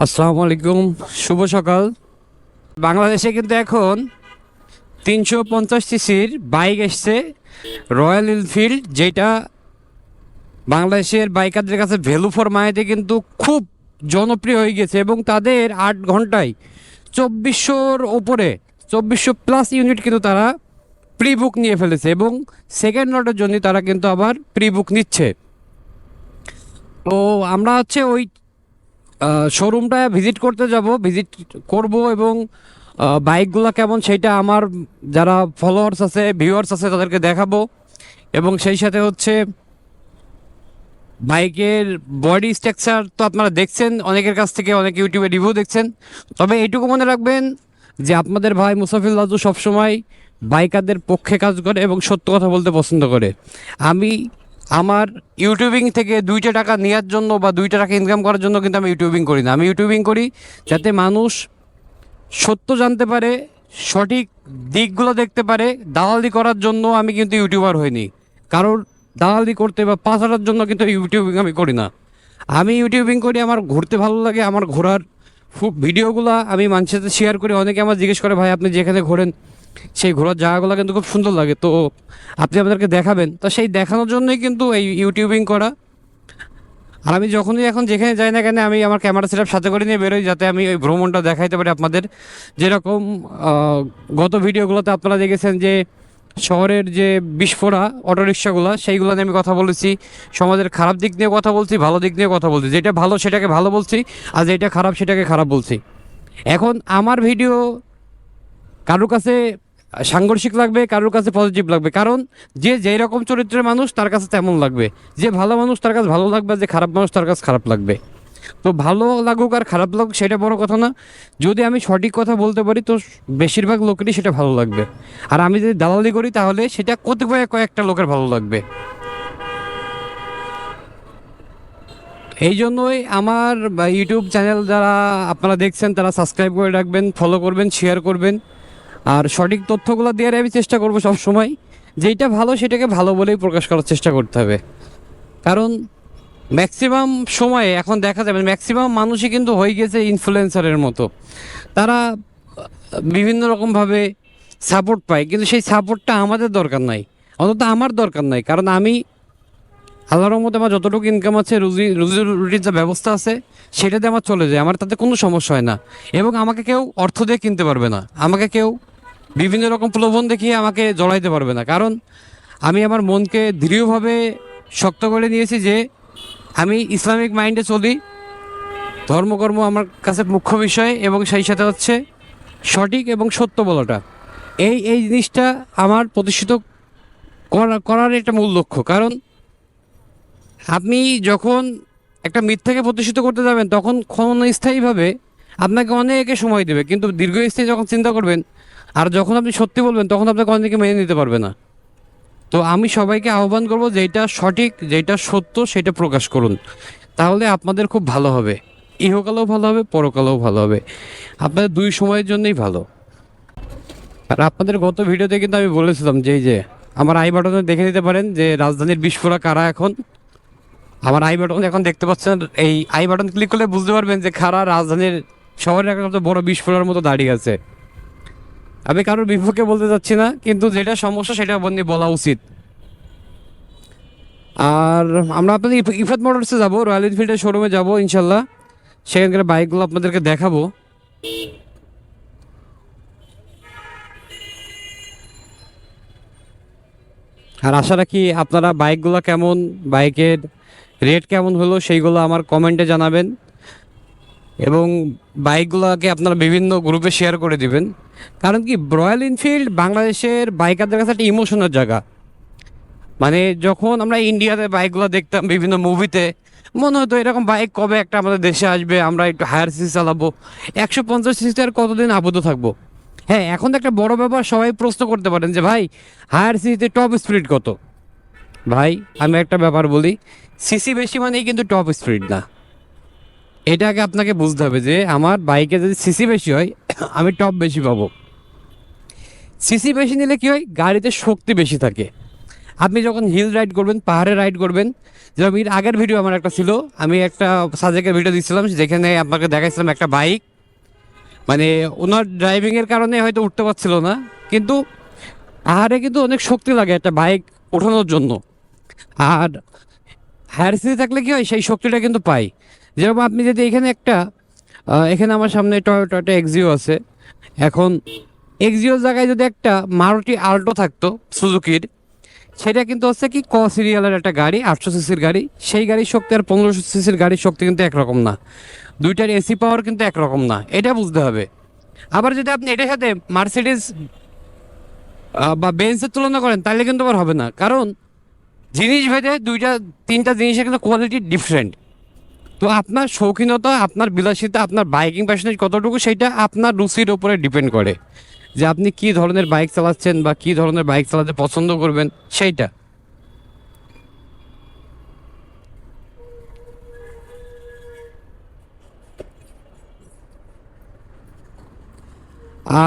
আসসালামু আলাইকুম, শুভ সকাল। বাংলাদেশে কিন্তু এখন 350 সিসির বাইক এসছে, রয়্যাল এনফিল্ড, যেটা বাংলাদেশের বাইকারদের কাছে ভ্যালু ফর মানিতে কিন্তু খুব জনপ্রিয় হয়ে গেছে এবং তাদের 8 ঘন্টায় 2400-র ওপরে 2400+ ইউনিট কিন্তু তারা প্রি বুক নিয়ে ফেলেছে এবং সেকেন্ড লটের জন্য তারা কিন্তু আবার প্রি বুক নিচ্ছে। তো আমরা হচ্ছে ওই শোরুমটা ভিজিট করতে যাব, ভিজিট করব এবং বাইকগুলো কেমন সেটা আমার যারা ফলোয়ার্স আছে, ভিউয়ার্স আছে, তাদেরকে দেখাবো। এবং সেই সাথে হচ্ছে বাইকের বডি স্ট্রাকচার তো আপনারা দেখছেন অনেকের কাছ থেকে, অনেক ইউটিউবে রিভিউ দেখছেন। তবে এইটুকু মনে রাখবেন যে আপনাদের ভাই মুসাফির লাজু সবসময় বাইকারদের পক্ষে কাজ করে এবং সত্য কথা বলতে পছন্দ করে। আমি আমার ইউটিউবিং থেকে 2টা টাকা নেওয়ার জন্য বা 2টা টাকা ইনকাম করার জন্য কিন্তু আমি ইউটিউবিং করি না। আমি ইউটিউবিং করি যাতে মানুষ সত্য জানতে পারে, সঠিক দিকগুলো দেখতে পারে। দালালি করার জন্য আমি কিন্তু ইউটিউবার হইনি, কারোর দালালি করতে বা পাচারের জন্য কিন্তু ইউটিউবিং আমি করি না। আমি ইউটিউবিং করি আমার ঘুরতে ভালো লাগে, আমার ঘোরার ভিডিওগুলো আমি মানুষের সাথে শেয়ার করি। অনেকে আমার জিজ্ঞেস করে, ভাই আপনি যেখানে ঘোরেন সেই ঘোরার জায়গাগুলো কিন্তু খুব সুন্দর লাগে, তো আপনি আমাদেরকে দেখাবেন। তো সেই দেখানোর জন্যই কিন্তু এই ইউটিউবিং করা। আর আমি যখনই এখন যেখানে যাই না কেন আমি আমার ক্যামেরা সেটআপ সাথে করে নিয়ে বেরোই, যাতে আমি ওই ভ্রমণটা দেখাইতে পারি আপনাদের। যেরকম গত ভিডিওগুলোতে আপনারা দেখেছেন যে শহরের যে বিস্ফোরা অটোরিকশাগুলো, সেইগুলো নিয়ে আমি কথা বলেছি। সমাজের খারাপ দিক নিয়ে কথা বলছি, ভালো দিক নিয়ে কথা বলছি। যেটা ভালো সেটাকে ভালো বলছি, আর যেটা খারাপ সেটাকে খারাপ বলছি। এখন আমার ভিডিও কারোর কাছে সাংঘর্ষিক লাগবে, কারোর কাছে পজিটিভ লাগবে, কারণ যে যেই রকম চরিত্রের মানুষ তার কাছে তেমন লাগবে। যে ভালো মানুষ তার কাছে ভালো লাগবে, যে খারাপ মানুষ তার কাছে খারাপ লাগবে। তো ভালো লাগুক আর খারাপ লাগুক সেটা বড় কথা না, যদি আমি সঠিক কথা বলতে পারি তো বেশিরভাগ লোকেরই সেটা ভালো লাগবে। আর আমি যদি দালালি করি তাহলে সেটা কয়েকটা লোকের ভালো লাগবে। এই জন্যই আমার ইউটিউব চ্যানেল যারা আপনারা দেখছেন তারা সাবস্ক্রাইব করে রাখবেন, ফলো করবেন, শেয়ার করবেন। আর সঠিক তথ্যগুলো দেওয়ার আমি চেষ্টা করবো সবসময়। যেইটা ভালো সেটাকে ভালো বলেই প্রকাশ করার চেষ্টা করতে হবে, কারণ ম্যাক্সিমাম সময়ে এখন দেখা যাবে ম্যাক্সিমাম মানুষই কিন্তু হয়ে গেছে ইনফ্লুয়েন্সারের মতো। তারা বিভিন্ন রকমভাবে সাপোর্ট পায়, কিন্তু সেই সাপোর্টটা আমাদের দরকার নাই, অন্তত আমার দরকার নাই। কারণ আমি আল্লাহর রহমতে আমার যতটুকু ইনকাম আছে, রুজি রুটির যে ব্যবস্থা আছে সেটাতে আমার চলে যায়, আমার তাতে কোনো সমস্যা হয় না। এবং আমাকে কেউ অর্থ দিয়ে কিনতে পারবে না, আমাকে কেউ বিভিন্ন রকম প্রলোভন দেখিয়ে আমাকে জড়াইতে পারবে না। কারণ আমি আমার মনকে দৃঢ়ভাবে শক্ত করে নিয়েছি যে আমি ইসলামিক মাইন্ডে চলি। ধর্মকর্ম আমার কাছে মুখ্য বিষয় এবং সেই সাথে হচ্ছে সঠিক এবং সত্য বলাটা, এই জিনিসটা আমার প্রতিষ্ঠিত করার একটা মূল লক্ষ্য। কারণ আপনি যখন একটা মিথ্যাকে প্রতিষ্ঠিত করতে যাবেন তখন ক্ষণস্থায়ীভাবে আপনাকে অনেকে সময় দেবে, কিন্তু দীর্ঘস্থায়ী যখন চিন্তা করবেন আর যখন আপনি সত্যি বলবেন তখন আপনাকে অনেকে মেনে নিতে পারবে না। তো আমি সবাইকে আহ্বান করব, যেটা সঠিক, যেটা সত্য সেটা প্রকাশ করুন, তাহলে আপনাদের খুব ভালো হবে। ইহকালেও ভালো হবে, পরকালেও ভালো হবে, আপনাদের দুই সময়ের জন্যই ভালো। আর আপনাদের গত ভিডিওতে কিন্তু আমি বলেছিলাম যে এই যে আমার আই বাটনে দেখে নিতে পারেন যে রাজধানীর বিস্ফোরা কারা। এখন আমার আই বাটন এখন দেখতে পাচ্ছেন, এই আই বাটন ক্লিক করলে বুঝতে পারবেন যে কারা রাজধানীর শহরের একটা বড় বিস্ফোরণের মতো দাঁড়িয়ে আছে। আমি কারোর বিপক্ষে বলতে চাচ্ছি না, কিন্তু যেটা সমস্যা সেটা বলা উচিত। আর আমরা আপনাদের ইফাত মোটরসে যাব, রয়্যাল এনফিল্ডের শোরুমে যাব ইনশাল্লাহ, সেখানকার বাইকগুলো আপনাদেরকে দেখাবো। আর আশা রাখি আপনারা বাইকগুলো কেমন, বাইকের রেট কেমন হলো সেইগুলো আমার কমেন্টে জানাবেন এবং বাইকগুলোকে আপনারা বিভিন্ন গ্রুপে শেয়ার করে দিবেন। কারণ কি, রয়্যাল এনফিল্ড বাংলাদেশের বাইকারদের কাছে একটা ইমোশনের জায়গা। মানে যখন আমরা ইন্ডিয়াতে বাইকগুলো দেখতাম বিভিন্ন মুভিতে, মনে হতো এরকম বাইক কবে একটা আমাদের দেশে আসবে, আমরা একটু হায়ার সিসি চালাবো, 150 সিসিতে আর কতদিন আবদ্ধ থাকবো। হ্যাঁ, এখন তো একটা বড় ব্যাপার, সবাই প্রশ্ন করতে পারেন যে ভাই হায়ার সিসিতে টপ স্পিড কত। ভাই আমি একটা ব্যাপার বলি, সিসি বেশি মানেই কিন্তু টপ স্পিড না। এটা আগে আপনাকে বুঝতে হবে যে আমার বাইকে যদি সিসি বেশি হয় আমি টপ বেশি পাবো। সিসি বেশি নিলে কি হয়, গাড়িতে শক্তি বেশি থাকে। আপনি যখন হিল রাইড করবেন, পাহাড়ে রাইড করবেন, যেরকম এর আগের ভিডিও আমার একটা ছিল, আমি একটা সাজেকের ভিডিও দিচ্ছিলাম, যেখানে আপনাকে দেখাইছিলাম একটা বাইক, মানে ওনার ড্রাইভিংয়ের কারণে হয়তো উঠতে পারছিল না, কিন্তু পাহাড়ে কিন্তু অনেক শক্তি লাগে একটা বাইক ওঠানোর জন্য। আর হায়ার সিটি থাকলে কি হয়, সেই শক্তিটা কিন্তু পাই। যেরকম আপনি যদি এখানে একটা এখানে আমার সামনে টয়োটা এক্সিও আছে। এখন এক্সিওর জায়গায় যদি একটা মারুতি আল্টো থাকতো সুজুকির, সেটা কিন্তু হচ্ছে কি সিরিয়ালের একটা গাড়ি, 800 সিসির গাড়ি। সেই গাড়ির শক্তি আর 1500 সিসির গাড়ির শক্তি কিন্তু একরকম না, দুইটার এসি পাওয়ার কিন্তু একরকম না, এটা বুঝতে হবে। আবার যদি আপনি এটার সাথে মার্সিডিজ বা বেঞ্চের তুলনা করেন, তাহলে কিন্তু আবার হবে না, কারণ জিনিস ভেদে দুইটা তিনটা জিনিসের কিন্তু কোয়ালিটি ডিফারেন্ট। তো আপনার শৌখিনতা, আপনার বিলাসিতা, আপনার বাইকিং প্যাশনেট কতটুকু, সেটা আপনার রুচির উপরে ডিপেন্ড করে, যে আপনি কী ধরনের বাইক চালাচ্ছেন বা কী ধরনের বাইক চালাতে পছন্দ করবেন সেইটা।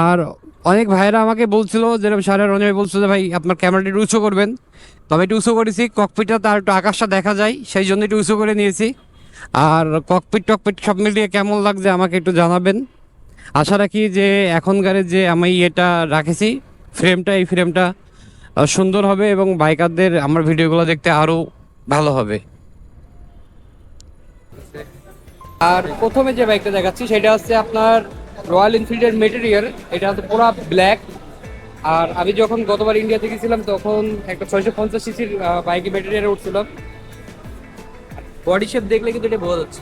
আর অনেক ভাইয়েরা আমাকে বলছিল, যেরকম সারের অনেক বলছিল যে ভাই আপনার ক্যামেরাটা একটু উঁচু করবেন, তবে একটু উঁচু করেছি, ককপিটটা তার একটু আকাশটা দেখা যায় সেই জন্য একটু উঁচু করে নিয়েছি। আর ককপিট টকপিট সব মিলিয়ে কেমন লাগছে আমাকে একটু জানাবেন। আশা রাখি যে এখনকার যে আমি এটা রাখেছি ফ্রেমটা, এই ফ্রেমটা সুন্দর হবে এবং বাইকারদের আমার ভিডিওগুলো দেখতে আরও ভালো হবে। আর প্রথমে যে বাইকটা দেখাচ্ছি সেটা হচ্ছে আপনার রয়্যাল এনফিল্ডের মেটেরিয়াল। এটা হচ্ছে পুরো ব্ল্যাক। আর আমি যখন গতবার ইন্ডিয়াতে গেছিলাম তখন একটা 650 সিসির বাইকে মেটেরিয়ালে উঠছিলাম। বডি শেপ দেখলে কিন্তু এটা বোঝা যাচ্ছে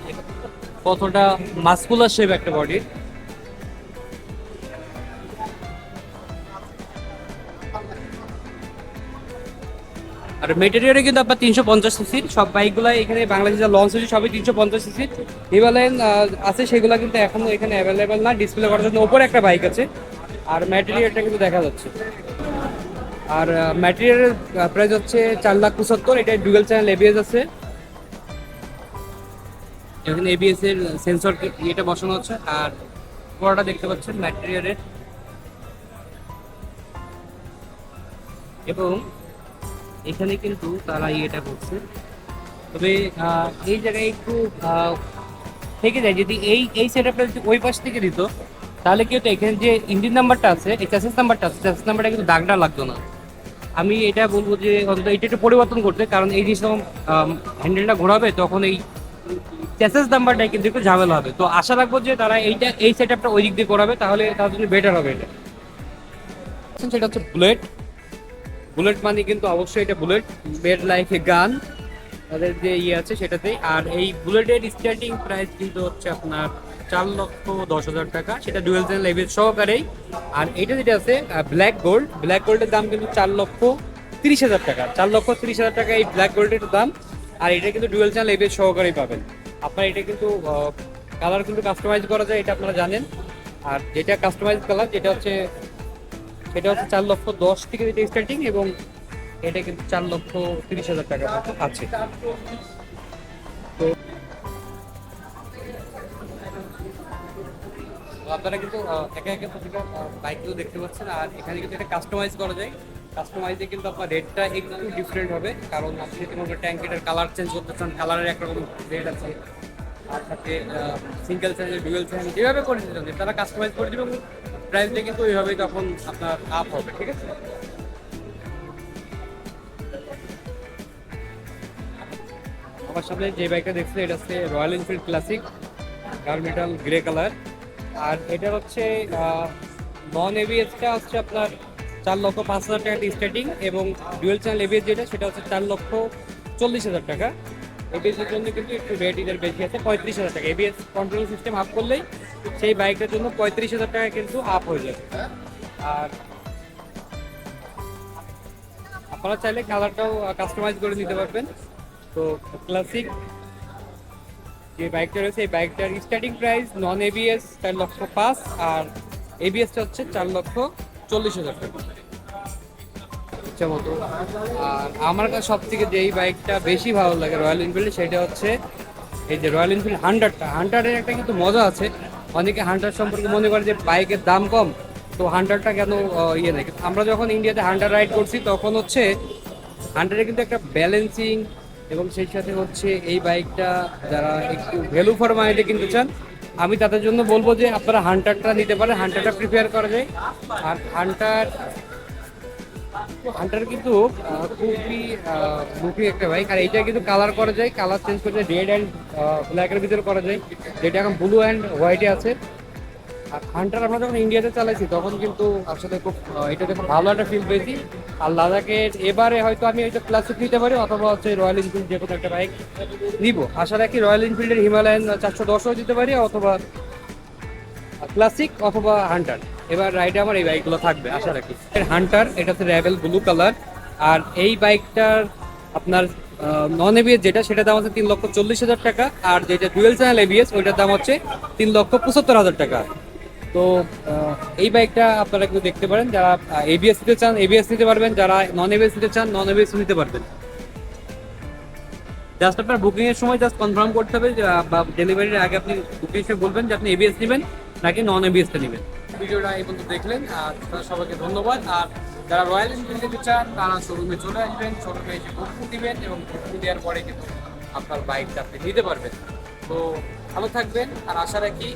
কতটা মাস্কুলার শেপ একটা বডির। আর মেটেরিয়ালে কিন্তু আপনার 350 সিসির সব বাইকগুলো এখানে বাংলাদেশে যা লঞ্চ হয়েছে সবই 350 সিসির। হিমালয়ান আছে, সেগুলো কিন্তু এখনো এখানে অ্যাভেলেবেল না। ডিসপ্লে করার জন্য ওপরে একটা বাইক আছে। আর ম্যাটেরিয়ালটা কিন্তু দেখা যাচ্ছে। আর ম্যাটেরিয়ালের প্রাইস হচ্ছে 4,75,000। এটা ডুয়েল চ্যানেল এবিএস আছে, এখানে এবিএস এর সেন্সর এটা বসানো হচ্ছে। আর পুরোটা দেখতে পাচ্ছেন ম্যাটেরিয়ালের। এবং এখানে কিন্তু তারা ইয়েটা করছে, তবে এই জায়গায় একটু থেকে যায়। যদি এই সেটআপটা যদি ওই পাশ থেকে দিত, তাহলে কি হতো, এখানে যে ইঞ্জিন নাম্বারটা আছে, এই চ্যাসিস নাম্বারটা আছে, চ্যাসিস নাম্বারটা কিন্তু দাগটা লাগতো না। আমি এটা বলবো যে অন্তত এটা একটু পরিবর্তন করতে, কারণ এই জিনিস যখন হ্যান্ডেলটা ঘোরাবে তখন এই চ্যাসিস নাম্বারটা কিন্তু একটু ঝামেলা হবে। তো আশা রাখবো যে তারা এই সেটআপটা ওই দিক দিয়ে করাবে, তাহলে তার জন্য বেটার হবে এটা। সেটা হচ্ছে বুলেট। বুলেট মানে কিন্তু অবশ্যই এটা বুলেট, বেড লাইক এ গান, তাদের যে ইয়ে আছে সেটাতেই। আর এই বুলেটের স্টার্টিং প্রাইস কিন্তু হচ্ছে আপনার 4,10,000 টাকা, সেটা ডুয়েল চ্যানেল এবিএস সহকারেই। আর এটা যেটা আছে ব্ল্যাক গোল্ড, ব্ল্যাক গোল্ডের দাম কিন্তু 4,30,000 টাকা। 4,30,000 টাকা এই ব্ল্যাক গোল্ডের দাম। আর এটা কিন্তু ডুয়েল চ্যানেল এবিএস সহকারেই পাবেন আপনার। এটা কিন্তু কালার কিন্তু কাস্টমাইজ করা যায়, এটা আপনারা জানেন। আর যেটা কাস্টমাইজ কালার যেটা হচ্ছে সেটা হচ্ছে 4,10,000 থেকে যেটা স্টার্টিং, এবং এটা কিন্তু 4,30,000 টাকা মতো আছে। তো আপনারা কিন্তু একে একে প্রতিটা বাইকগুলো দেখতে পাচ্ছেন। আর এখানে কিন্তু এটা কাস্টমাইজ করা যায়। কাস্টমাইজে কিন্তু আপনার রেটটা একটু ডিফারেন্ট হবে, কারণ আপনি যদি মনে করেন ট্যাঙ্কিটার কালার চেঞ্জ করতে চান, কালারের একরকম রেট আছে। আর সাথে সিঙ্গেল চ্যানেল, ডুয়েল চ্যানেল যেভাবে করে দিতে চান তারা কাস্টমাইজ করে দেবে, এবং প্রাইসটা কিন্তু ওইভাবেই তখন আপনার আপ হবে। ঠিক আছে। আমার সামনে যে বাইকটা দেখছেন এটা হচ্ছে royal enfield classic gunmetal grey colour. আর এটা হচ্ছে নন এবিএসটা হচ্ছে আপনার 4,05,000 টাকা স্টার্টিং, এবং ডুয়েল চ্যানেল এবিএস যেটা সেটা হচ্ছে 4,40,000 টাকা। এবিএস এর জন্য কিন্তু একটু রেট এদের বেশি আছে, 35,000 টাকা। এবিএস কন্ট্রোল সিস্টেম আপ করলেই সেই বাইকটার জন্য 35,000 টাকা কিন্তু আপ হয়ে যাবে। আর আপনারা চাইলে কালারটাও কাস্টমাইজ করে নিতে পারবেন। তো ক্লাসিক যে বাইকটা রয়েছে এই বাইকটার স্টার্টিং প্রাইস নন এবিএস 4,05,000, আর এবিএসটা হচ্ছে 4,40,000 টাকা ইচ্ছা মতো। আর আমার কাছে সব থেকে যেই বাইকটা বেশি ভালো লাগে রয়্যাল এনফিল্ডে, সেটা হচ্ছে এই যে রয়্যাল এনফিল্ড হান্টারটা। হান্টারের একটা কিন্তু মজা আছে, অনেকে হান্টার সম্পর্কে মনে করে যে বাইকের দাম কম, তো হান্টারটা কেন ইয়ে নেই। আমরা যখন ইন্ডিয়াতে হান্টার রাইড করছি তখন হচ্ছে হান্টারে কিন্তু একটা ব্যালেন্সিং এবং সেই সাথে হচ্ছে এই বাইকটা যারা একটু ভ্যালু ফর মানিতে কিনতে চান, আমি তাদের জন্য বলবো যে আপনারা হান্টারটা নিতে পারেন, হান্টারটা প্রিপেয়ার করা যায়। আর হান্টার হান্টার কিন্তু খুবই লুকিং একটা বাইক। আর এইটা কিন্তু কালার করা যায়, কালার চেঞ্জ করে যায়, রেড অ্যান্ড ব্ল্যাকের ভিতরে করা যায়, যেটা এখন ব্লু অ্যান্ড হোয়াইটে আছে। আর হান্টার আমরা যখন ইন্ডিয়াতে চালাইছি তখন কিন্তু আসলে খুব এটাতে খুব ভালো একটা ফিল পেয়েছি। আর লাদাখের এবারে হয়তো আমি হয়তো ক্লাসিক নিতে পারি, অথবা হচ্ছে রয়্যাল এনফিল্ড যে কোনো একটা বাইক নিব। আশা রাখি রয়্যাল এনফিল্ডের হিমালয়ান 410ও দিতে পারি, অথবা ক্লাসিক, অথবা হান্টার। এবার রাইডে আমার এই বাইকগুলো থাকবে আশা রাখি। হান্টার, এটা হচ্ছে র্যাভেল ব্লু কালার। আর এই বাইকটার আপনার নন এবিএস যেটা, সেটার দাম হচ্ছে 3,40,000 টাকা। আর যেটা ডুয়েল চ্যানেল এবিএস, ওইটার দাম হচ্ছে 3,75,000 টাকা। তো এই বাইকটা আপনারা একটু দেখতে পারেন, যারা এবিএস নিতে চান এবিএস নিতে পারবেন, যারা নন এবিএস নিতে চান নন এবিএস নিতে পারবেন। জাস্ট আপনার বুকিং এর সময় জাস্ট কনফার্ম করতে হবে বা ডেলিভারির আগে আপনি বুকিং এসে বলবেন যে আপনি এবিএস নেবেন নাকি নন এবিএসটা নেবেন। ভিডিওটা এই পর্যন্ত দেখলেন, আর সবাইকে ধন্যবাদ। আর যারা রয়্যাল এনফিল্ড নিতে চান তারা শোরুমে চলে আসবেন, শোরুমে এসে বুকিং দিবেন, এবং বুকিং দেওয়ার পরে কিন্তু আপনার বাইকটা আপনি নিতে পারবেন। তো ভালো থাকবেন, আর আশা রাখি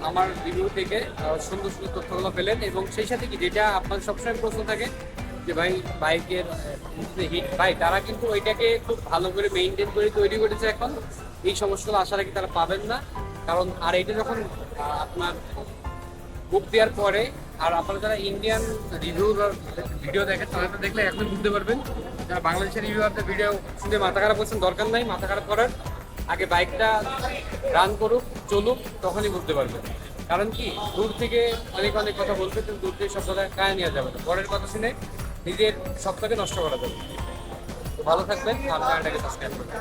আমার রিভিউ থেকে সুন্দর সুন্দর তথ্যগুলো পেলেন। এবং সেই সাথে কি, যেটা আপনার সবসময় প্রশ্ন থাকে যে ভাই বাইকের হিট বাইক, তারা কিন্তু ওইটাকে খুব ভালো করে মেনটেন করে তৈরি করেছে এখন। এই সমস্যাগুলো আশা রাখি তারা পাবেন না। কারণ আর এইটা যখন আপনার বুক দেওয়ার পরে, আর আপনারা যারা ইন্ডিয়ান রিভিউর ভিডিও দেখেন তারা তো দেখলে এখন বুঝতে পারবেন। যারা বাংলাদেশের রিভিউয়ারদের ভিডিও শুনে মাথা খারাপ করছেন, দরকার নাই মাথা খারাপ করার। আগে বাইকটা রান করুক, চলুক, তখনই বুঝতে পারবেন। কারণ কি, দূর থেকে অনেক অনেক কথা বলবে, কিন্তু দূর থেকে সব কথা কায়ে নেওয়া যাবে না। পরের কথা শুনে নিজের সবটাকে নষ্ট করা যাবে। তো ভালো থাকবেন, আর চ্যানেলটাকে সাবস্ক্রাইব করবেন।